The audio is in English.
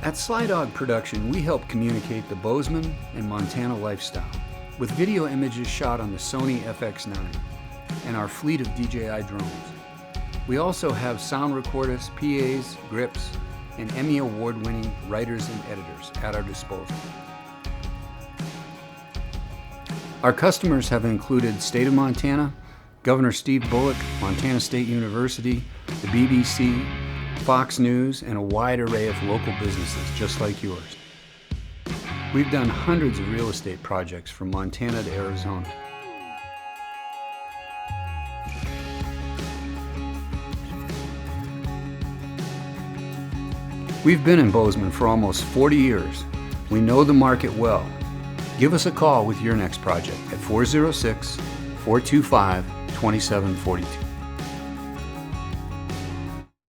At Sly Dog Production, we help communicate the Bozeman and Montana lifestyle with video images shot on the Sony FX9 and our fleet of DJI drones. We also have sound recordists, PAs, grips, and Emmy Award-winning writers and editors at our disposal. Our customers have included State of Montana, Governor Steve Bullock, Montana State University, the BBC, Fox News, and a wide array of local businesses just like yours. We've done hundreds of real estate projects from Montana to Arizona. We've been in Bozeman for almost 40 years. We know the market well. Give us a call with your next project at 406-425-2742.